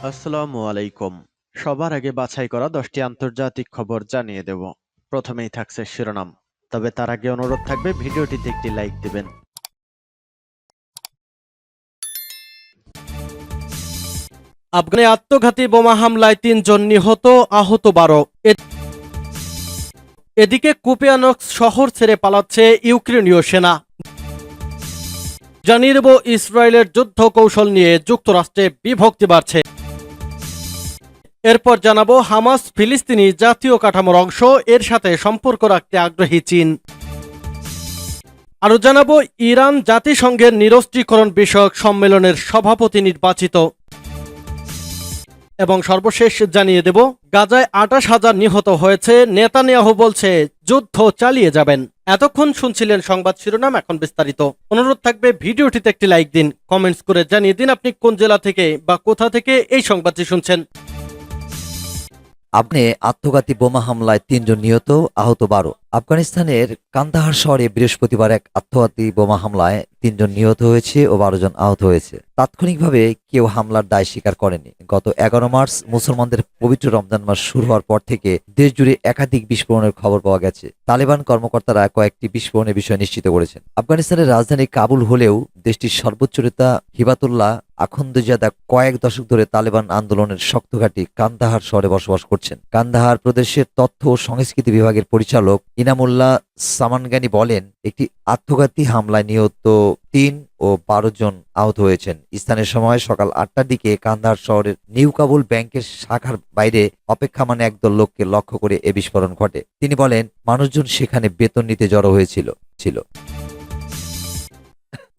আসসালামু আলাইকুম। সবার আগে বাছাই করা 10টি আন্তর্জাতিক খবর জানিয়ে দেব। প্রথমেই থাকছে শিরোনাম। তবে তার আগে অনুরোধ থাকবে ভিডিওটিতে একটি লাইক দিবেন। আফগানে আত্মঘাতী বোমা হামলায় ৩ জন নিহত, আহত ১২। এদিকে কুপিয়ানস্ক শহর ছেড়ে পালাচ্ছে ইউক্রেনীয় সেনা। জানিয়ে দেব ইসরায়েলের যুদ্ধ কৌশল নিয়ে যুক্তরাষ্ট্রে বিভক্তি বাড়ছে। এরপর জানাবো হামাস ফিলিস্তিনি জাতীয় কাঠামোর অংশ, এর সাথে সম্পর্ক রাখতে আগ্রহী চীন। আরও জানাবো ইরান জাতিসংঘের নিরস্ত্রীকরণ বিষয়ক সম্মেলনের সভাপতি নির্বাচিত। এবং সর্বশেষ জানিয়ে দেব গাজায় ২৮,০০০ নিহত হয়েছে, নেতানিয়াহু বলছে যুদ্ধ চালিয়ে যাবেন। এতক্ষণ শুনছিলেন সংবাদ শিরোনাম, এখন বিস্তারিত। অনুরোধ থাকবে ভিডিওটিতে একটি লাইক দিন, কমেন্টস করে জানিয়ে দিন আপনি কোন জেলা থেকে বা কোথা থেকে এই সংবাদটি শুনছেন। আফগানে আত্মঘাতী বোমা হামলায় ৩ জন নিহত, আহত ১২। আফগানিস্তানের কান্দাহার শহরে বৃহস্পতিবার এক আত্মঘাতী বোমা হামলায় ৩ জন নিহত হয়েছে ও ১২ জন আহত হয়েছে। তাৎক্ষণিকভাবে কেউ হামলার দায় স্বীকার করেনি। গত ১১ মার্চ মুসলমানদের পবিত্র রমজান মাস শুরু হওয়ার পর থেকে দেশজুড়ে একাধিক বিস্ফোরণের খবর পাওয়া গেছে। তালেবান কর্মকর্তারা কয়েকটি বিস্ফোরণের বিষয় নিশ্চিত করেছেন। আফগানিস্তানের রাজধানী কাবুল হলেও দেশটির সর্বোচ্চ নেতা হিবাতুল্লাহ আখুন্দিজাদা কয়েক দশক ধরে তালেবান আন্দোলনের শক্ত ঘাঁটি কান্দাহার শহরে বসবাস করছেন। কান্দাহার প্রদেশের তথ্য ও সংস্কৃতি বিভাগের পরিচালক ইনামুল্লাহ সামানগানি বলেন, একটি আত্মঘাতী হামলায় নিহত ৩ ও ১২ জন আহত হয়েছেন। স্থানীয় সময় সকাল ৮টার দিকে কান্দাহার শহরের নিউ কাবুল ব্যাংকের শাখার বাইরে অপেক্ষমাণ একদল লোককে লক্ষ্য করে এ বিস্ফোরণ ঘটে। তিনি বলেন, মানুষজন সেখানে বেতন নিতে জড়ো হয়েছিল।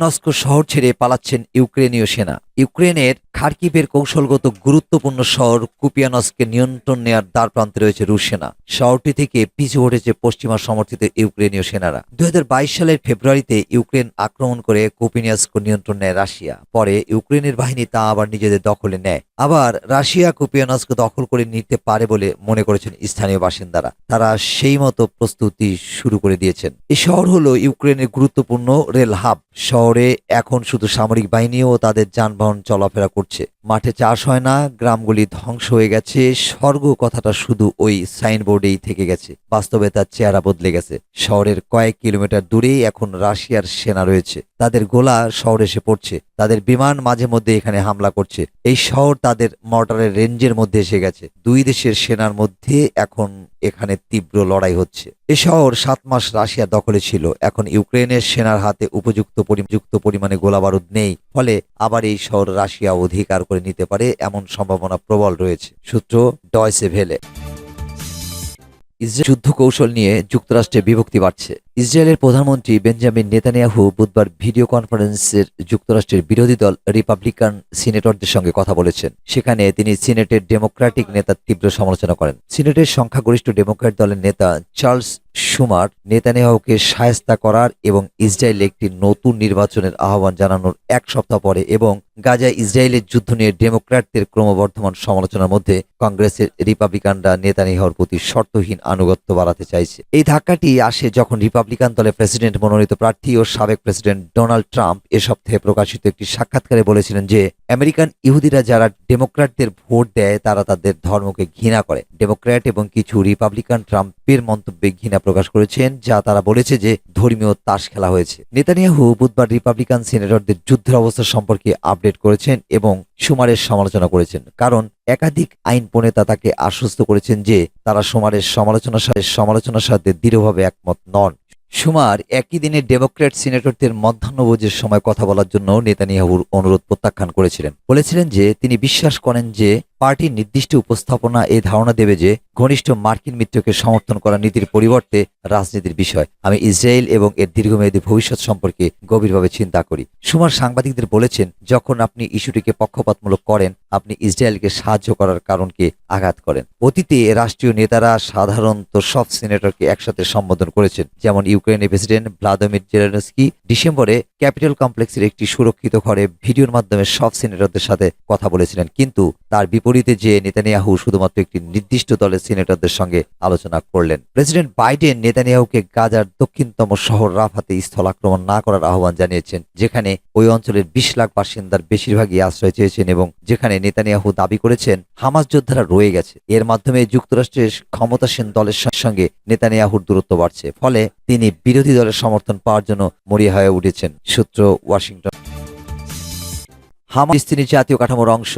কুপিয়ানস্ক শহর ছেড়ে পালাচ্ছেন ইউক্রেনীয় সেনা। ইউক্রেনের খার্কিভের কৌশলগত গুরুত্বপূর্ণ শহর কুপিয়ানস্কে নিয়ন্ত্রণ নেয়ার দ্বারপ্রান্তে রয়েছে রুশ সেনা। শহরটি থেকে পিছু হটেছে পশ্চিমা সমর্থিত ইউক্রেনীয় সেনারা। ২০২২ সালের ফেব্রুয়ারিতে ইউক্রেন আক্রমণ করে কুপিয়ানস্ক নিয়ন্ত্রণ নেয় রাশিয়া। পরে ইউক্রেনের বাহিনী তা আবার নিজেদের দখলে নেয়। আবার রাশিয়া কুপিয়ানস্ক দখল করে নিতে পারে বলে মনে করেছেন স্থানীয় বাসিন্দারা। তারা সেই মতো প্রস্তুতি শুরু করে দিয়েছেন। এই শহর হলো ইউক্রেনের গুরুত্বপূর্ণ রেল হাব। শহরে এখন শুধু সামরিক বাহিনী ও তাদের যানবাহন চলাফেরা করছে। মাঠে চাষ হয় না, গ্রামগুলি ধ্বংস হয়ে গেছে। স্বর্গ কথাটা শুধু ওই সাইনবোর্ডেই থেকে গেছে। বাস্তবে তার চেহারা বদলে গেছে। শহরের কয়েক কিলোমিটার দূরেই এখন রাশিয়ার সেনা রয়েছে। তাদের গোলা শহরে এসে পড়ছে। তাদের বিমান মাঝে মধ্যে এখানে হামলা করছে। এই শহর তাদের মর্টারের রেঞ্জের মধ্যে এসে গেছে। দুই দেশের সেনার মধ্যে এখন এখানে তীব্র লড়াই হচ্ছে। এ শহর ৭ মাস রাশিয়ার দখলে ছিল। এখন ইউক্রেনের সেনার হাতে উপযুক্ত পরিমাণে গোলাবারুদ নেই। ফলে আবার এই শহর রাশিয়া অধিকার করে নিতে পারে এমন সম্ভাবনা প্রবল রয়েছে। সূত্র ডয়চে ভেলে। ইসরায়েল যুদ্ধ কৌশল নিয়ে যুক্তরাষ্ট্রে বিভক্তি বাড়ছে। ইসরায়েলের প্রধানমন্ত্রী বেঞ্জামিন নেতানিয়াহু বুধবার ভিডিও কনফারেন্সের যুক্তরাষ্ট্রের বিরোধী দল রিপাবলিকান সিনেটরদের সঙ্গে কথা বলেছেন। সেখানে তিনি সিনেটের ডেমোক্রেটিক নেতার তীব্র সমালোচনা করেন। সিনেটের সংখ্যাগরিষ্ঠ ডেমোক্র্যাট দলের নেতা চার্লস শুমার নেতানিয়াহুকে শায়েস্তা করার এবং ইসরায়েলে একটি নতুন নির্বাচনের আহ্বান জানানোর এক সপ্তাহ পরে এবং গাজায় ইসরায়েলের যুদ্ধ নিয়ে ডেমোক্র্যাটদের ক্রমবর্ধমান সমালোচনার মধ্যে কংগ্রেসের রিপাবলিকানরা নেতানিয়াহুর প্রতি শর্তহীন আনুগত্য বাড়াতে চাইছে। এই ধাক্কাটি আসে যখন রিপাবলিকান দলের প্রেসিডেন্ট মনোনীত প্রার্থী ও সাবেক প্রেসিডেন্ট ডোনাল্ড ট্রাম্প এ সপ্তাহে প্রকাশিত একটি সাক্ষাৎকারে বলেছিলেন যে আমেরিকান ইহুদিরা যারা ডেমোক্র্যাটদের ভোট দেয় তারা তাদের ধর্মকে ঘৃণা করে। ডেমোক্র্যাট এবং কিছু রিপাবলিকান ট্রাম্পের মন্তব্যে ঘৃণা প্রকাশ করেছেন, যা তারা বলেছে যে ধর্মীয় তাস খেলা হয়েছে। নেতানিয়াহু বুধবার রিপাবলিকান সিনেটরদের যুদ্ধের অবস্থা সম্পর্কে আপডেট করেছেন এবং শুমারের সমালোচনা করেছেন, কারণ একাধিক আইন প্রণেতা তাকে আশ্বস্ত করেছেন যে তারা শুমারের সমালোচনার সাথে দৃঢ়ভাবে একমত নন। শুমার একই দিনে ডেমোক্র্যাট সিনেটরদের মধ্যাহ্নভোজের সময় কথা বলার জন্য নেতানিয়াহুর অনুরোধ প্রত্যাখ্যান করেছিলেন। বলেছিলেন যে তিনি বিশ্বাস করেন যে পার্টির নির্দিষ্ট উপস্থাপনা এই ধারণা দেবে যে ঘনিষ্ঠ মার্কিন মিত্রকে সমর্থন করা নীতির পরিবর্তে রাজনীতির বিষয়। আমি ইসরায়েল এবং এর দীর্ঘমেয়াদী ভবিষ্যৎ সম্পর্কে গভীরভাবে চিন্তা করি। শুমার সাংবাদিকদের বলেছেন, যখন আপনি ইস্যুটিকে পক্ষপাতমূলক করেন, আপনি ইসরায়েলকে সাহায্য করার কারণকে আঘাত করেন। অতীতে রাষ্ট্রীয় নেতারা সাধারণত সব সিনেটরকে একসাথে সম্বোধন করেছেন, যেমন ইউক্রেনের প্রেসিডেন্ট ভ্লাদিমির জেলেনস্কি ডিসেম্বরে ক্যাপিটল কমপ্লেক্সের একটি সুরক্ষিত ঘরে ভিডিওর মাধ্যমে সব সিনেটরদের সাথে কথা বলেছিলেন। কিন্তু তার বিপরীতে বিপরীতে যে নেতানিয়াহু শুধুমাত্র একটি নির্দিষ্ট দলের সিনেটরদের সঙ্গে আলোচনা করলেন। প্রেসিডেন্ট বাইডেন নেতানিয়াহুকে গাজার দক্ষিণতম শহর রাফাতে স্থল আক্রমণ না করার আহ্বান জানিয়েছেন, যেখানে ওই অঞ্চলের 20 লাখ বাসিন্দার বেশিরভাগই আশ্রয় চেয়েছেন এবং যেখানে নেতানিয়াহু দাবি করেছেন হামাস যোদ্ধারা রয়ে গেছে। এর মাধ্যমে যুক্তরাষ্ট্রের ক্ষমতাসীন দলের সঙ্গে নেতানিয়াহুর দূরত্ব বাড়ছে, ফলে তিনি বিরোধী দলের সমর্থন পাওয়ার জন্য মরিয়া হয়ে উঠেছেন। সূত্র ওয়াশিংটন। হামাস ফিলিস্তিনি জাতীয় কাঠামোর অংশ,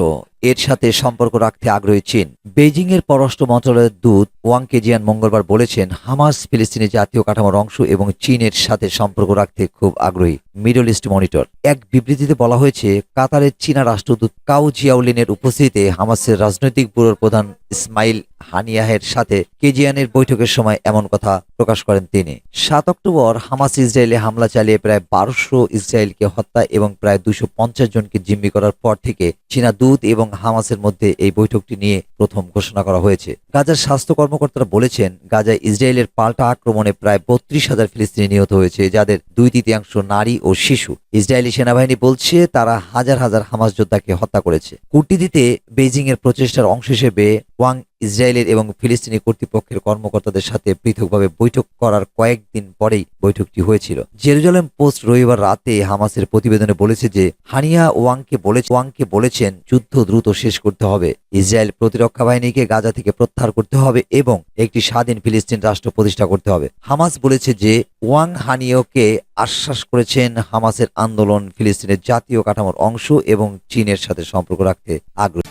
এর সাথে সম্পর্ক রাখতে আগ্রহী চীন। বেইজিং এর পররাষ্ট্র মন্ত্রণালয়ের দূত ওয়াং কেজিয়ান মঙ্গলবার বলেছেন, হামাস ফিলিস্তিনি জাতীয় কাঠামোর অংশ এবং চীনের সাথে সম্পর্ক রাখতে খুব আগ্রহী। মিডল ইস্ট মনিটর এক বিবৃতিতে বলা হয়েছে, কাতারের চীনা রাষ্ট্রদূত কাউ জিয়াউলিনের উপস্থিতিতে হামাসের রাজনৈতিক ব্যুরোর প্রধান ইসমাইল হানিয়াহের সাথে কেজিয়ানের বৈঠকের সময় এমন কথা প্রকাশ করেন তিনি। 7 অক্টোবর হামাস ইসরায়েলে হামলা চালিয়ে প্রায় 1200 ইসরায়েলকে হত্যা এবং প্রায় 250 জনকে জিম্মি করার পর থেকে চীনা দূত এবং হামাসের মধ্যে এই বৈঠকটি নিয়ে প্রথম ঘোষণা করা হয়েছে। গাজার স্বাস্থ্য কর্মকর্তারা বলেছেন, গাজায় ইসরায়েলের পাল্টা আক্রমণে প্রায় 32,000 ফিলিস্তিনি নিহত হয়েছে, যাদের 2/3 নারী ও শিশু। ইসরায়েলি সেনাবাহিনী বলছে তারা হাজার হাজার হামাস যোদ্ধাকে হত্যা করেছে। কূটনীতিতে বেইজিং এর প্রচেষ্টার অংশ হিসেবে ওয়াং ইসরায়েলের এবং ফিলিস্তিনি কর্তৃপক্ষের কর্মকর্তাদের সাথে পৃথকভাবে বৈঠক করার কয়েকদিন পরেই বৈঠকটি হয়েছিল। জেরুজালেম পোস্ট রবিবার রাতে হামাসের প্রতিবেদনে বলেছে যে হানিয়া ওয়াংকে বলেছেন যুদ্ধ দ্রুত শেষ করতে হবে, ইসরায়েল প্রতিরক্ষা বাহিনীকে গাজা থেকে প্রত্যাহার করতে হবে এবং একটি স্বাধীন ফিলিস্তিন রাষ্ট্র প্রতিষ্ঠা করতে হবে। হামাস বলেছে যে ওয়াং হানিয়াকে আশ্বাস করেছেন হামাসের আন্দোলন ফিলিস্তিনের জাতীয় কাঠামোর অংশ এবং চীনের সাথে সম্পর্ক রাখতে আগ্রহী।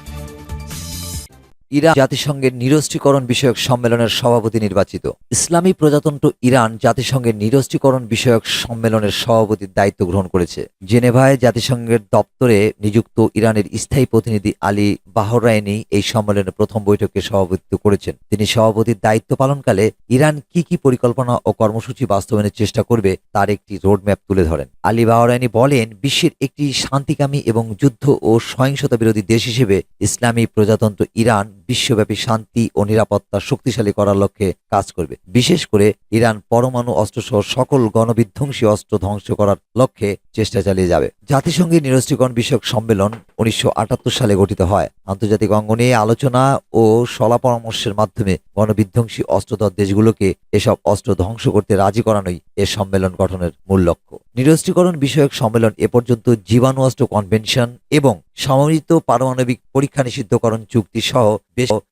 ইরান জাতিসংঘের নিরস্ত্রীকরণ বিষয়ক সম্মেলনের সভাপতি নির্বাচিত। ইসলামী প্রজাতন্ত্র ইরান জাতিসংঘের নিরস্ত্রীকরণ বিষয়ক সম্মেলনের সভাপতির দায়িত্ব গ্রহণ করেছে। জেনেভায় জাতিসংঘের দপ্তরে নিযুক্ত ইরানের স্থায়ী প্রতিনিধি আলী বাহরাইনি এই সম্মেলনের প্রথম বৈঠকে সভাপতিত্ব করেছেন। তিনি সভাপতির দায়িত্ব পালনকালে ইরান কি পরিকল্পনা ও কর্মসূচি বাস্তবায়নের চেষ্টা করবে তার একটি রোডম্যাপ তুলে ধরেন। আলী বাহরাইনি বলেন, বিশ্বের একটি শান্তিকামী এবং যুদ্ধ ও সহিংসতা বিরোধী দেশ হিসেবে ইসলামী প্রজাতন্ত্র ইরান বিশ্বব্যাপী শান্তি ও নিরাপত্তা শক্তিশালী করার লক্ষ্যে কাজ করবে। বিশেষ করে ইরান পরমাণু অস্ত্রসহ সকল গণবিধ্বংসী অস্ত্র ধ্বংস করার লক্ষ্যে চেষ্টা চালিয়ে যাবে। জাতিসংঘের নিরস্ত্রীকরণ বিষয়ক সম্মেলন 1978 সালে গঠিত হয়। আন্তর্জাতিক অঙ্গনে আলোচনা ও সলা পরামর্শের মাধ্যমে গণবিধ্বংসী অস্ত্রধর দেশগুলোকে এসব অস্ত্র ধ্বংস করতে রাজি করানোই এ সম্মেলন গঠনের মূল লক্ষ্য। নিরস্ত্রীকরণ বিষয়ক সম্মেলন এ পর্যন্ত জীবাণু অস্ত্র কনভেনশন এবং সমন্বিত পারমাণবিক পরীক্ষা নিষিদ্ধকরণ চুক্তি সহ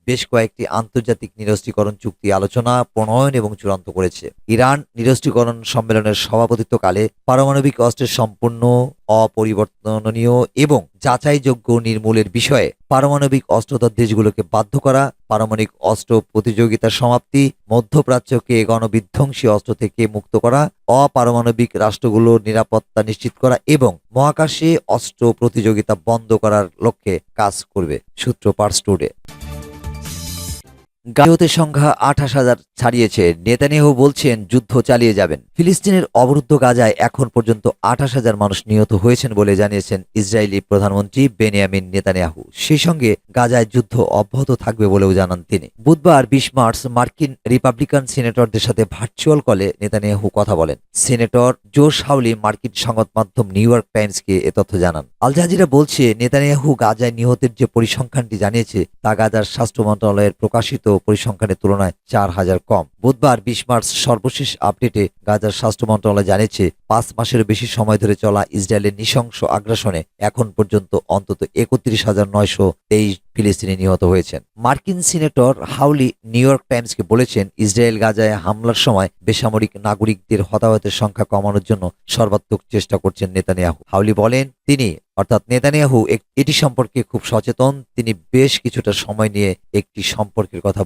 বেশ কয়েকটি আন্তর্জাতিক নিরস্ত্রীকরণ চুক্তি আলোচনা, প্রণয়ন এবং চূড়ান্ত করেছে। ইরান নিরস্ত্রীকরণ সম্মেলনের সভাপতিত্বকালে পারমাণবিক অস্ত্রের সম্পূর্ণ অপরিবর্তনীয় এবং যাচাইযোগ্য নির্মূলের বিষয়ে পারমাণবিক অস্ত্রধর দেশগুলোকে বাধ্য করা, পারমাণবিক অস্ত্র প্রতিযোগিতার সমাপ্তি, মধ্যপ্রাচ্যকে গণবিধ্বংসী অস্ত্র থেকে মুক্ত করা, অপারমাণবিক রাষ্ট্রগুলোর নিরাপত্তা নিশ্চিত করা এবং মহাকাশে অস্ত্র প্রতিযোগিতা বন্ধ করার লক্ষ্যে কাজ করবে। সূত্র পার্স টুডে। নিহতের সংখ্যা 28,000 ছাড়িয়েছে। নেতানিয়াহু বলছেন যুদ্ধ চালিয়ে যাবেন। ফিলিস্তিনের অবরুদ্ধ গাজায় এখন পর্যন্ত 28,000 মানুষ নিহত হয়েছেন বলে জানিয়েছেন ইসরায়েলি প্রধানমন্ত্রী বেনিয়ামিন নেতানিয়াহু। সেই সঙ্গে গাজায় যুদ্ধ অব্যাহত থাকবে বলেও জানান তিনি। বুধবার 20 মার্চ মার্কিন রিপাবলিকান সিনেটরদের সাথে ভার্চুয়াল কলে নেতানিয়াহু কথা বলেন। সিনেটর জো শাউলি মার্কিন সংবাদ মাধ্যম নিউ ইয়র্ক টাইমসকে এ তথ্য জানান। আল জাজিরা বলছে, নেতানিয়াহু গাজায় নিহতের যে পরিসংখ্যানটি জানিয়েছে তা গাজার স্বাস্থ্য মন্ত্রণালয়ের প্রকাশিত পরিসংখ্যানের তুলনায় 4,000 কম। বুধবার 20 মার্চ সর্বশেষ আপডেটে গাজার স্বাস্থ্য মন্ত্রণালয় জানিয়েছে 5 মাসেরও বেশি সময় ধরে চলা ইসরায়েলের নৃশংস আগ্রাসনে এখন পর্যন্ত অন্তত 31,923 ফিলিস্তিনি নিহত হয়েছেন। মার্কিন সিনেটর হাউলি নিউ ইয়র্ক টাইমসকে বলেছেন, ইসরায়েল গাজায় হামলার সময় বেসামরিক নাগরিকদের হতাহতের সংখ্যা কমানোর জন্য সর্বাত্মক চেষ্টা করছেন নেতানিয়াহু। হাউলি বলেন, তিনি অর্থাৎ নেতানিয়াহু এটি সম্পর্কে খুব সচেতন। তিনি বেশ কিছুটা সময় নিয়ে একটি সম্পর্কের কথা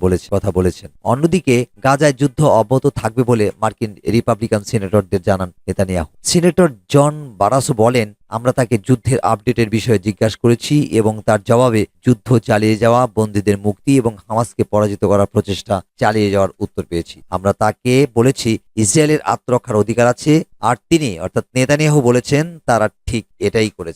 বলেছেন। অন্যদিকে গাজায় যুদ্ধ অব্যাহত থাকবে বলে মার্কিন রিপাবলিকান সিনেটরদের জানান নেতানিয়াহু। সিনেটর জন বারাসো বলেন, আমরা তাকে যুদ্ধের আপডেটের বিষয়ে জিজ্ঞাসা করেছি এবং তার জবাবে যুদ্ধ চালিয়ে যাওয়া, বন্দীদের মুক্তি এবং হামাসকে পরাজিত করার প্রচেষ্টা চালিয়ে যাওয়ার উত্তর পেয়েছি। আমরা তাকে বলেছি ইসরায়েলের আত্মরক্ষার অধিকার আছে, আর তিনি অর্থাৎ নেতানিয়াহু বলেছেন তারা ঠিক এটাই করেছে।